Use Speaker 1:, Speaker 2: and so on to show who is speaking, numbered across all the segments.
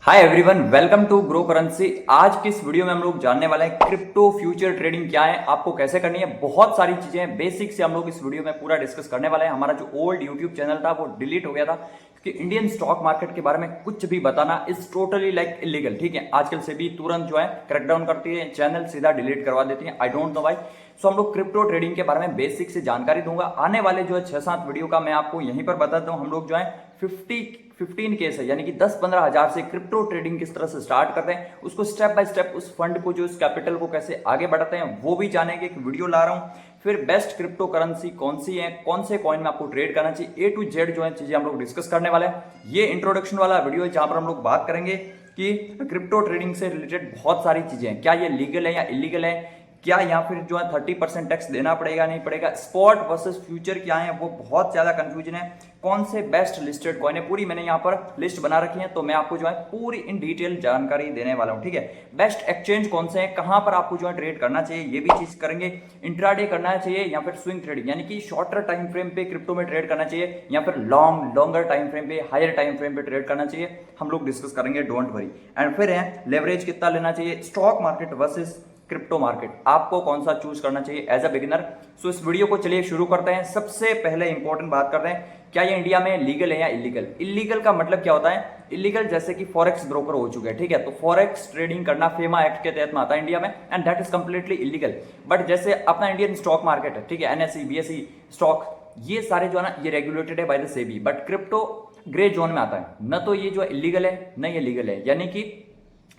Speaker 1: Hi everyone, welcome to grow currency. आज की इस वीडियो में हम लोग जानने वाले हैं क्रिप्टो फ्यूचर ट्रेडिंग क्या है, आपको कैसे करनी है। बहुत सारी चीजें बेसिक से हम लोग इस वीडियो में पूरा डिस्कस करने वाले हैं। हमारा जो ओल्ड यूट्यूब चैनल था वो डिलीट हो गया था क्योंकि इंडियन स्टॉक मार्केट के बारे में कुछ भी बताना इज टोटली लाइक इलीगल। ठीक है, आजकल से भी तुरंत जो है क्रैकडाउन करती है, चैनल सीधा डिलीट करवा देती है। आई डोंट नो भाई। सो हम लोग क्रिप्टो ट्रेडिंग के बारे में बेसिक से जानकारी दूंगा। आने वाले जो है 6-7 वीडियो का मैं आपको यहीं पर बताता हूँ। हम लोग जो है 15 केस है, यानी कि 10-15 हजार से क्रिप्टो ट्रेडिंग किस तरह से स्टार्ट करते हैं, उसको स्टेप बाय स्टेप उस फंड को जो उस कैपिटल को कैसे आगे बढ़ाते हैं वो भी जानेंगे। एक वीडियो ला रहा हूं। फिर बेस्ट क्रिप्टो करेंसी कौन सी है, कौन से कॉइन में आपको ट्रेड करना चाहिए, ए टू जेड जो है चीजें हम लोग डिस्कस करने वाले हैं। ये इंट्रोडक्शन वाला वीडियो है जहां पर हम लोग बात करेंगे कि क्रिप्टो ट्रेडिंग से रिलेटेड बहुत सारी चीजें हैं, क्या ये लीगल है या इलीगल है, क्या यहाँ फिर जो है 30% टैक्स देना पड़ेगा नहीं पड़ेगा, स्पॉट वर्सेस फ्यूचर क्या है, वो बहुत ज्यादा कंफ्यूजन है, कौन से बेस्ट लिस्टेड कॉइन है, पूरी मैंने यहाँ पर लिस्ट बना रखी है। तो मैं आपको जो है पूरी इन डिटेल जानकारी देने वाला हूँ। ठीक है, बेस्ट एक्सचेंज कौन से हैं, कहाँ पर आपको जो है ट्रेड करना चाहिए, ये भी चीज करेंगे। इंट्राडे करना चाहिए या फिर स्विंग ट्रेडिंग, यानी कि शॉर्टर टाइम फ्रेम पे क्रिप्टो में ट्रेड करना चाहिए या फिर लॉन्गर टाइम फ्रेम पे, हायर टाइम फ्रेम पे ट्रेड करना चाहिए, हम लोग डिस्कस करेंगे, डोंट वरी। एंड फिर है लेवरेज कितना लेना चाहिए, stock market versus crypto market, आपको कौन सा चूज करना चाहिए एज अ बिगिनर। सो इस वीडियो को चलिए शुरू करते हैं। सबसे पहले इंपॉर्टेंट बात करते हैं, क्या ये इंडिया में लीगल है या इलीगल। इलीगल का मतलब क्या होता है, इलीगल जैसे कि फॉरेक्स ब्रोकर हो चुके हैं। ठीक है, तो फॉरेक्स ट्रेडिंग करना फेमा एक्ट के तहत में आता है इंडिया में, and that is completely illegal. But जैसे अपना इंडियन स्टॉक मार्केट है, ठीक है, एनएसई बीएसई स्टॉक, ये सारे जो है ना ये रेगुलेटेड है by the SEBI. But crypto grey zone में आता है, न तो ये जो इलीगल है न ये लीगल है। यानी कि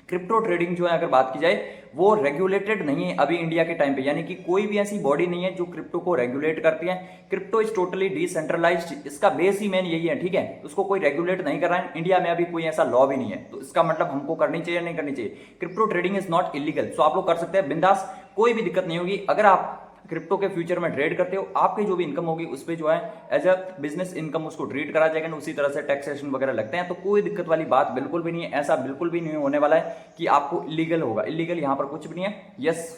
Speaker 1: क्रिप्टो ट्रेडिंग जो है अगर बात की जाए वो रेगुलेटेड नहीं है अभी इंडिया के टाइम पे, यानी कि कोई भी ऐसी बॉडी नहीं है जो क्रिप्टो को रेगुलेट करती है। क्रिप्टो इज टोटली डिसेंट्रलाइज्ड, इसका बेस ही मेन यही है। ठीक है, उसको कोई रेगुलेट नहीं कर रहा है, इंडिया में अभी कोई ऐसा लॉ भी नहीं है। तो इसका मतलब हमको करनी चाहिए नहीं करनी चाहिए। Crypto trading is not illegal, so आप लोग कर सकते हैं बिंदास, कोई भी दिक्कत नहीं होगी। अगर आप क्रिप्टो के फ्यूचर में ट्रेड करते हो, आपकी जो भी इनकम होगी उस पर जो है एज अ बिजनेस इनकम उसको ट्रीट करा जाएगा, उसी तरह से टैक्सेशन वगैरह लगते हैं। तो कोई दिक्कत वाली बात बिल्कुल भी नहीं है, ऐसा बिल्कुल भी नहीं होने वाला है कि आपको इलीगल होगा। इलीगल यहाँ पर कुछ भी नहीं है। Yes,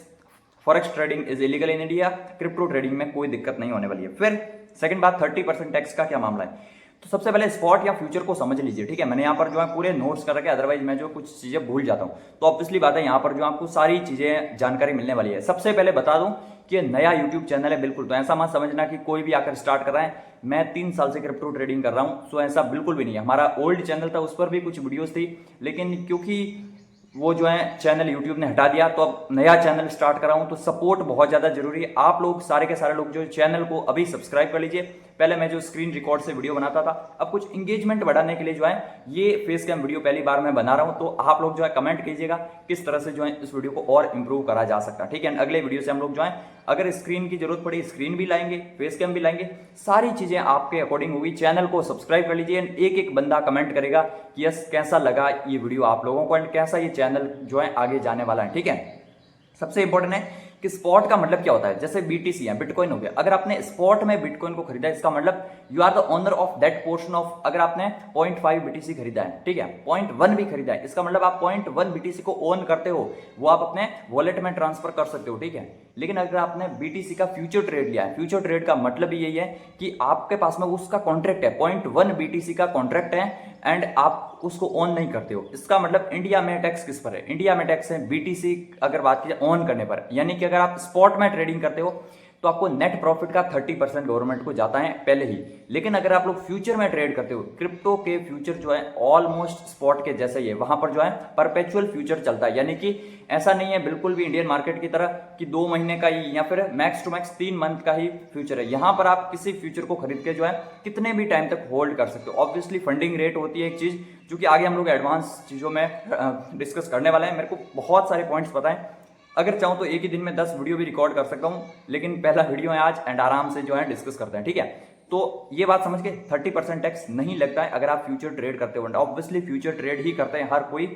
Speaker 1: forex trading is illegal in India, crypto trading में कोई दिक्कत नहीं होने वाली है। फिर सेकंड बात, 30% टैक्स का क्या मामला है। तो सबसे पहले स्पॉट या फ्यूचर को समझ लीजिए। ठीक है, मैंने यहाँ पर जो है पूरे नोट्स कर रखे, अदरवाइज मैं जो कुछ चीजें भूल जाता हूँ। तो ऑब्वियसली बात है यहाँ पर जो आपको सारी चीजें जानकारी मिलने वाली है। सबसे पहले बता दूं कि नया यूट्यूब चैनल है बिल्कुल, तो ऐसा मत समझना कि कोई भी आकर स्टार्ट कर रहा है। मैं 3 साल से क्रिप्टो ट्रेडिंग कर रहा हूँ, सो ऐसा बिल्कुल भी नहीं है। हमारा ओल्ड चैनल था, उस पर भी कुछ वीडियोस थी, लेकिन क्योंकि वो जो है चैनल यूट्यूब ने हटा दिया, तो अब नया चैनल स्टार्ट कर रहा हूं। तो सपोर्ट बहुत ज्यादा जरूरी है। आप लोग सारे के सारे लोग जो चैनल को अभी सब्सक्राइब कर लीजिए। पहले मैं जो स्क्रीन रिकॉर्ड से वीडियो बनाता था, अब कुछ इंगेजमेंट बढ़ाने के लिए जो है ये फेस कैम वीडियो पहली बार मैं बना रहा हूं। तो आप लोग जो है कमेंट कीजिएगा किस तरह से जो है इस वीडियो को और इंप्रूव करा जा सकता है। ठीक है, अगले वीडियो से हम लोग जो है अगर स्क्रीन की जरूरत पड़ी स्क्रीन भी लाएंगे, फेस कैम भी लाएंगे, सारी चीजें आपके अकॉर्डिंग होगी। चैनल को सब्सक्राइब कर लीजिए। एक एक बंदा कमेंट करेगा कि यस कैसा लगा ये वीडियो आप लोगों को, एंड कैसा ये चैनल जो है आगे जाने वाला है। ठीक है, सबसे इंपॉर्टेंट है कि स्पॉट का मतलब क्या होता है। जैसे बीटीसी है, बिटकॉइन हो गया, अगर आपने स्पॉट में बिटकॉइन को खरीदा है, इसका मतलब you are the owner of that portion of. अगर आपने 0.5 बीटीसी खरीदा है, ठीक है, 0.1 भी खरीदा है, इसका मतलब आप 0.1 बीटीसी को ओन करते हो, वो आप अपने वॉलेट में ट्रांसफर कर सकते हो। ठीक है, लेकिन अगर आपने बीटीसी का फ्यूचर ट्रेड लिया है, फ्यूचर ट्रेड का मतलब यही है कि आपके पास में उसका कॉन्ट्रैक्ट है, 0.1 बीटीसी का कॉन्ट्रैक्ट है, एंड आप उसको ऑन नहीं करते हो। इसका मतलब इंडिया में टैक्स किस पर है, इंडिया में टैक्स है बीटीसी अगर बात की जाए ऑन करने पर। यानी कि अगर आप स्पॉट में ट्रेडिंग करते हो तो आपको नेट प्रॉफिट का 30% गवर्नमेंट को जाता है पहले ही। लेकिन अगर आप लोग फ्यूचर में ट्रेड करते हो, क्रिप्टो के फ्यूचर जो है ऑलमोस्ट स्पॉट के जैसे ही है, वहां पर जो है परपेचुअल फ्यूचर चलता है। यानी कि ऐसा नहीं है बिल्कुल भी इंडियन मार्केट की तरह कि 2 महीने का ही या फिर मैक्स टू मैक्स 3 मंथ का ही फ्यूचर है। यहां पर आप किसी फ्यूचर को खरीद के जो है कितने भी टाइम तक होल्ड कर सकते हो। ऑब्वियसली फंडिंग रेट होती है एक चीज, जो कि आगे हम लोग एडवांस चीजों में डिस्कस करने वाले हैं। मेरे को बहुत सारे पॉइंट्स पता है, अगर चाहूं तो एक ही दिन में 10 वीडियो भी रिकॉर्ड कर सकता हूं, लेकिन पहला वीडियो है आज, एंड आराम से जो है डिस्कस करते हैं। ठीक है, तो ये बात समझ के 30% टैक्स नहीं लगता है अगर आप फ्यूचर ट्रेड करते हो। ऑब्वियसली फ्यूचर ट्रेड ही करते हैं हर कोई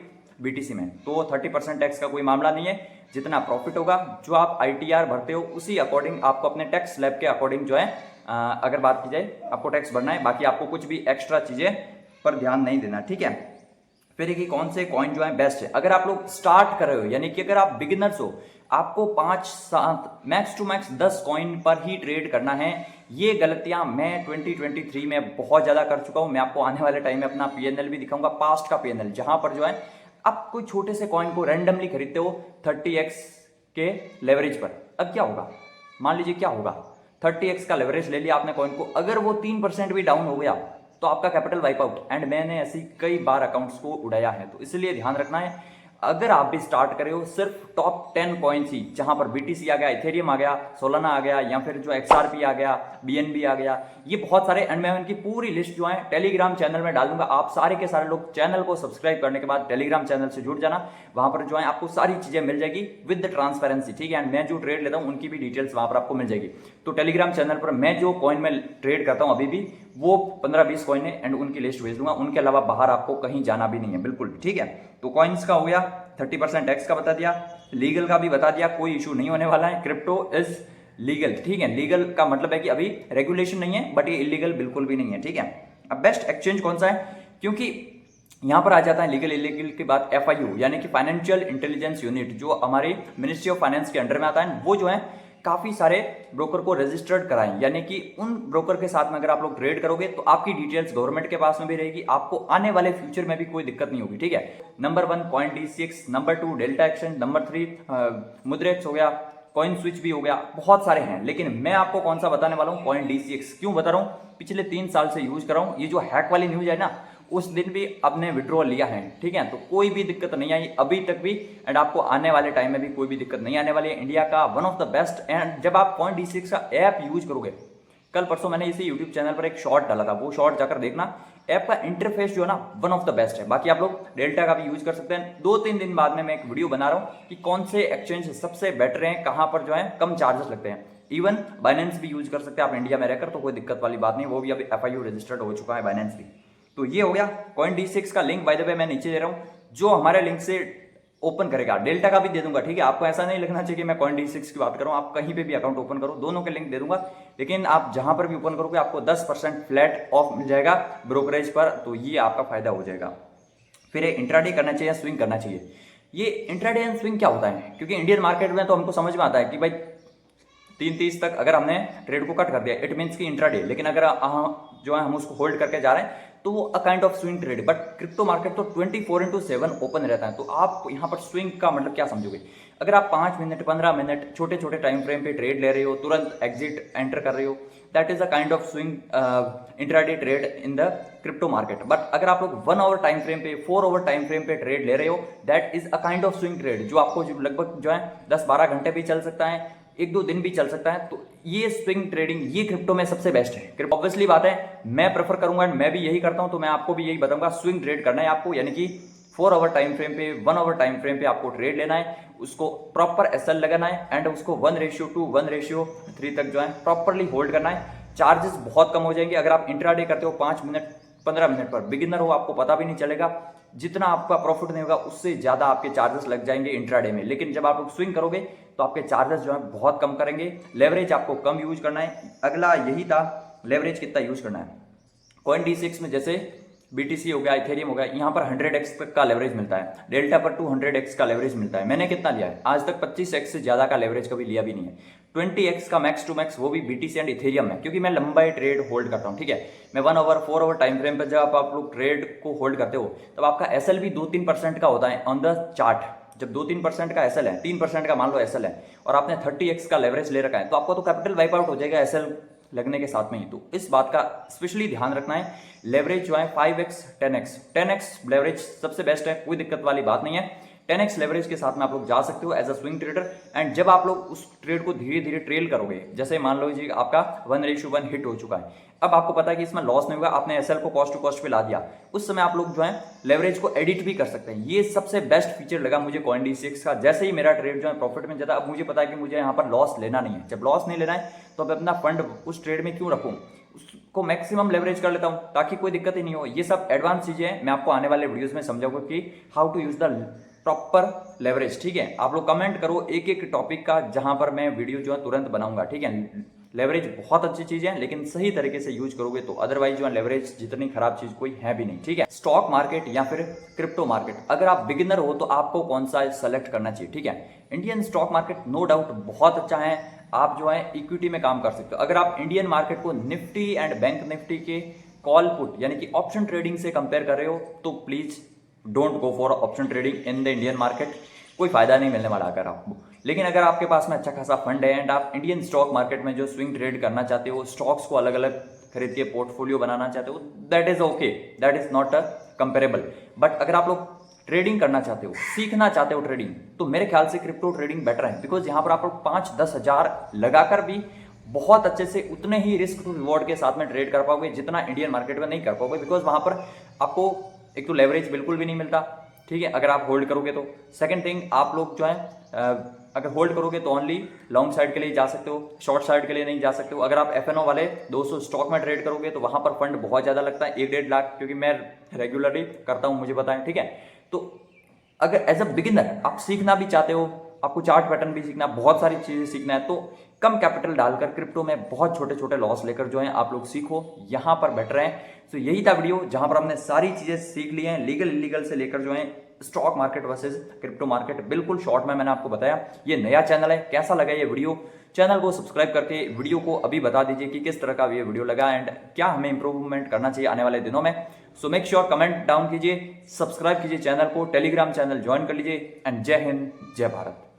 Speaker 1: बीटीसी में, तो 30% टैक्स का कोई मामला नहीं है। जितना प्रॉफिट होगा, जो आप आईटीआर भरते हो, उसी अकॉर्डिंग आपको अपने टैक्स स्लैब के अकॉर्डिंग जो है अगर बात की जाए आपको टैक्स भरना है। बाकी आपको कुछ भी एक्स्ट्रा चीजें पर ध्यान नहीं देना। ठीक है, फिर कि कौन से कॉइन जो है बेस्ट है। अगर आप लोग स्टार्ट कर रहे हो, यानी कि अगर आप बिगिनर्स हो, आपको 5-7 मैक्स टू मैक्स 10 कॉइन पर ही ट्रेड करना है। ये गलतियां मैं 2023 में बहुत ज़्यादा कर चुका हूं। मैं आपको आने वाले टाइम में अपना पीएनएल भी दिखाऊंगा, पास्ट का पीएनएल, जहां पर जो है आप कोई छोटे से कॉइन को रैंडमली खरीदते हो 30x के लेवरेज पर। अब क्या होगा, मान लीजिए क्या होगा, 30x का लेवरेज ले लिया आपने कॉइन को, अगर वो 3% भी डाउन हो गया तो आपका कैपिटल वाइप आउट। एंड मैंने ऐसी कई बार अकाउंट्स को उड़ाया है, तो इसलिए ध्यान रखना है। अगर आप भी स्टार्ट कर रहे हो सिर्फ टॉप 10 कॉइन्स ही, जहां पर बीटीसी आ गया, इथेरियम आ गया, सोलाना आ गया, या फिर जो एक्सआरपी आ गया, बीएनबी आ गया, ये बहुत सारे, एंड मैं उनकी पूरी लिस्ट जो है टेलीग्राम चैनल में डाल दूंगा। आप सारे के सारे लोग चैनल को सब्सक्राइब करने के बाद टेलीग्राम चैनल से जुड़ जाना, वहां पर जो है आपको सारी चीजें मिल जाएगी विद द ट्रांसपेरेंसी, ठीक है। एंड मैं जो ट्रेड लेता हूं उनकी भी डिटेल्स वहां पर आपको मिल जाएगी। तो टेलीग्राम चैनल पर मैं जो कॉइन में ट्रेड करता हूं अभी भी, वो 15-20 कॉइन है, एंड उनकी लिस्ट भेज दूंगा। उनके अलावा बाहर आपको कहीं जाना भी नहीं है, बिल्कुल भी, ठीक है। तो कॉइन्स का हो गया, 30% टैक्स का बता दिया, लीगल का भी बता दिया, कोई इशू नहीं होने वाला है। क्रिप्टो इज लीगल, ठीक है। लीगल का मतलब है कि अभी रेगुलेशन नहीं है, बट ये इलीगल बिल्कुल भी नहीं है, ठीक है। अब बेस्ट एक्सचेंज कौन सा है, क्योंकि यहां पर आ जाता है लीगल इलीगल के बाद FIU, यानी कि फाइनेंशियल इंटेलिजेंस यूनिट, जो हमारी मिनिस्ट्री ऑफ फाइनेंस के अंडर में आता है। वो जो है काफी सारे ब्रोकर को रजिस्टर्ड कराएं, यानी कि उन ब्रोकर के साथ में अगर आप लोग ट्रेड करोगे तो आपकी डिटेल्स गवर्नमेंट के पास में भी रहेगी, आपको आने वाले फ्यूचर में भी कोई दिक्कत नहीं होगी, ठीक है। Number 1 CoinDCX, number 2 delta exchange, number 3 मुद्रेक्स हो गया, कॉइन स्विच भी हो गया, बहुत सारे हैं। लेकिन मैं आपको कौन सा बताने वाला हूं, CoinDCX। क्यों बता रहा हूं, पिछले 3 साल से यूज कर रहा हूं। ये जो हैक वाली न्यूज है ना, उस दिन भी आपने विड्रॉल लिया है, ठीक है। तो कोई भी दिक्कत नहीं आई अभी तक भी, एंड आपको आने वाले टाइम में भी कोई भी दिक्कत नहीं आने वाली है। इंडिया का one of the best, and जब आप CoinDCX का ऐप यूज करोगे, कल परसों मैंने इसी यूट्यूब चैनल पर एक शॉर्ट डाला था, वो शॉर्ट जाकर देखना। ऐप का इंटरफेस जो है ना, वन ऑफ द बेस्ट है। बाकी आप लोग डेल्टा का भी यूज कर सकते हैं। 2-3 दिन बाद में मैं एक वीडियो बना रहा हूं कि कौन से एक्सचेंज सबसे बेटर हैं, कहां पर जो है कम चार्जेस लगते हैं। इवन बाइनेंस भी यूज कर सकते हैं आप इंडिया में रहकर, तो कोई दिक्कत वाली बात नहीं, वो भी अभी FIU रजिस्टर्ड हो चुका है, बाइनेंस भी। तो ये हो गया CoinDCX का लिंक, बाय द वे मैं नीचे दे रहा हूं, जो हमारे लिंक से ओपन करेगा। डेल्टा का भी दे दूंगा, ठीक है। आपको ऐसा नहीं लगना चाहिए कि मैं CoinDCX की बात कर रहा हूं, आप कहीं पे भी अकाउंट ओपन करो, दोनों के लिंक दे दूंगा। लेकिन आप जहां पर भी ओपन करोगे आपको 10% फ्लैट ऑफ मिल जाएगा ब्रोकरेज पर, तो ये आपका फायदा हो जाएगा। फिर इंट्राडे करना चाहिए, स्विंग करना चाहिए। ये इंट्राडे एंड स्विंग क्या होता है, क्योंकि इंडियन मार्केट में तो हमको समझ में आता है कि भाई 3:30 तक अगर हमने ट्रेड को कट कर दिया, इट मीन्स की इंट्राडे। लेकिन अगर जो है हम उसको होल्ड करके जा रहे हैं तो वो a kind of swing trade. But crypto market तो 24/7 ओपन रहता है। तो आप यहाँ पर स्विंग का मतलब क्या समझोगे, अगर आप 5 मिनट 15 मिनट छोटे छोटे टाइम फ्रेम पे ट्रेड ले रहे हो, तुरंत एग्जिट एंटर कर रहे हो, that is a kind of swing intraday trade in the crypto market. But अगर आप लोग 1 आवर टाइम फ्रेम पे, 4 आवर टाइम फ्रेम पे ट्रेड ले रहे हो, that is a kind of swing trade, जो आपको लगभग जो है 10-12 घंटे भी चल सकता है, 1-2 दिन भी चल सकता है। तो ये स्विंग ट्रेडिंग, ये क्रिप्टो में सबसे बेस्ट है। ऑब्वियसली बात है, मैं प्रेफर करूंगा एंड मैं भी यही करता हूं, तो मैं आपको भी यही बताऊंगा, स्विंग ट्रेड करना है आपको, यानी कि 4 आवर टाइम फ्रेम पे, 1 आवर टाइम फ्रेम पे आपको ट्रेड लेना है, उसको प्रॉपर SL लगाना है, एंड उसको 1:2, 1:3 तक जो है प्रॉपरली होल्ड करना है। चार्जेस बहुत कम हो जाएंगे। अगर आप इंट्राडे करते हो 5 मिनट 15 मिनट पर, बिगिनर हो, आपको पता भी नहीं चलेगा, जितना आपका प्रॉफिट नहीं होगा उससे ज्यादा आपके चार्जेस लग जाएंगे इंट्राडे में। लेकिन जब आप लोग स्विंग करोगे तो आपके चार्जेस जो है बहुत कम करेंगे। लेवरेज आपको कम यूज करना है। अगला यही था, लेवरेज कितना यूज करना है। CoinDCX में जैसे BTC हो गया, इथेरियम हो गया, यहाँ पर 100x का लेवरेज मिलता है, डेल्टा पर 200x का लेवरेज मिलता है। मैंने कितना लिया है आज तक, 25x से ज्यादा का लेवरेज कभी लिया भी नहीं है। 20x का मैक्स टू मैक्स, वो भी BTC एंड इथेरियम में, क्योंकि मैं लंबा ट्रेड होल्ड करता हूँ, ठीक है। मैं 1 आवर 4 आवर टाइम फ्रेम पर जब आप लोग ट्रेड को होल्ड करते हो तब आपका SL भी 2-3% का होता है ऑन द चार्ट। जब 2-3% का SL है, 3% का मान लो SL है, और आपने 30x का लेवरेज ले रखा है, तो आपका तो कैपिटल वाइप आउट हो जाएगा SL लगने के साथ में ही। तो इस बात का स्पेशली ध्यान रखना है। लेवरेज जो है 5x 10x लेवरेज सबसे बेस्ट है, कोई दिक्कत वाली बात नहीं है। 10x लेवरेज के साथ में आप लोग जा सकते हो as a swing trader. And जब आप लोग उस ट्रेड को धीरे धीरे ट्रेल करोगे, जैसे मान लो जी आपका 1:1 हिट हो चुका है, अब आपको पता है कि इसमें लॉस नहीं होगा, आपने SL को कॉस्ट टू कॉस्ट पे ला दिया, उस समय आप लोग जो है लेवरेज को एडिट भी कर सकते हैं। ये सबसे बेस्ट फीचर लगा मुझे CoinDCX का। जैसे ही मेरा ट्रेड जो है प्रॉफिट में जाता, अब मुझे पता है कि मुझे यहाँ पर लॉस लेना नहीं है। जब लॉस नहीं लेना है तो अब अपना फंड उस ट्रेड में क्यों रखूँ, उसको मैक्सिमम लेवरेज कर लेता हूँ ताकि कोई दिक्कत ही नहीं हो। ये सब एडवांस चीजें हैं, मैं आपको आने वाले वीडियोस में समझाऊंगा कि how to use the proper leverage, ठीक है। आप लोग कमेंट करो एक एक टॉपिक का, जहां पर मैं वीडियो जो है तुरंत बनाऊंगा, ठीक है। लेवरेज बहुत अच्छी चीज है, लेकिन सही तरीके से यूज करोगे तो अदरवाइज जो है लेवरेज जितनी खराब चीज कोई है भी नहीं, ठीक है। स्टॉक मार्केट या फिर क्रिप्टो मार्केट, अगर आप बिगिनर हो तो आपको कौन सा सेलेक्ट करना चाहिए, ठीक है। Indian stock market no doubt बहुत अच्छा है, आप जो है इक्विटी में काम कर सकते हो। अगर आप इंडियन मार्केट को निफ्टी एंड बैंक निफ्टी के कॉल पुट यानी कि ऑप्शन ट्रेडिंग से कंपेयर कर रहे हो तो please don't go for option trading in the Indian market, कोई फायदा नहीं मिलने वाला अगर आपको। लेकिन अगर आपके पास में अच्छा खासा फंड है एंड आप इंडियन स्टॉक मार्केट में जो स्विंग ट्रेड करना चाहते हो, स्टॉक्स को अलग अलग खरीद के पोर्टफोलियो बनाना चाहते हो, that is okay, that is not a comparable. But अगर आप लोग ट्रेडिंग करना चाहते हो, सीखना चाहते हो ट्रेडिंग, तो मेरे ख्याल से क्रिप्टो ट्रेडिंग बेटर है, बिकॉज यहाँ पर आप लोग 5-10 हजार लगाकर भी बहुत अच्छे से उतने ही रिस्क टू रिवॉर्ड के साथ में ट्रेड कर पाओगे जितना इंडियन मार्केट में नहीं कर पाओगे, बिकॉज वहां पर आपको एक तो लेवरेज बिल्कुल भी नहीं मिलता, ठीक है, अगर आप होल्ड करोगे तो। सेकंड थिंग, आप लोग जो है अगर होल्ड करोगे तो ओनली लॉन्ग साइड के लिए जा सकते हो, शॉर्ट साइड के लिए नहीं जा सकते हो। अगर आप एफएनओ वाले 200 स्टॉक में ट्रेड करोगे तो वहां पर फंड बहुत ज्यादा लगता है, 1-1.5 लाख, क्योंकि मैं रेगुलरली करता हूं, मुझे पता है, ठीक है। तो अगर एज अ बिगिनर आप सीखना भी चाहते हो, आपको चार्ट पैटर्न भी सीखना, बहुत सारी चीजें सीखना है, तो कम कैपिटल डालकर क्रिप्टो में बहुत छोटे छोटे लॉस लेकर जो है आप लोग सीखो, यहां पर बेटर है। तो यही था वीडियो जहां पर हमने सारी चीजें सीख ली हैं, लीगल इलीगल से लेकर जो है stock market versus crypto market, बिल्कुल शॉर्ट में मैंने आपको बताया। ये नया चैनल है, कैसा लगा ये वीडियो, चैनल को सब्सक्राइब करके वीडियो को अभी बता दीजिए कि किस तरह का ये वीडियो लगा एंड क्या हमें इंप्रूवमेंट करना चाहिए आने वाले दिनों में। So make sure comment down कीजिए, सब्सक्राइब कीजिए चैनल को, टेलीग्राम चैनल ज्वाइन कर लीजिए एंड जय हिंद जय भारत।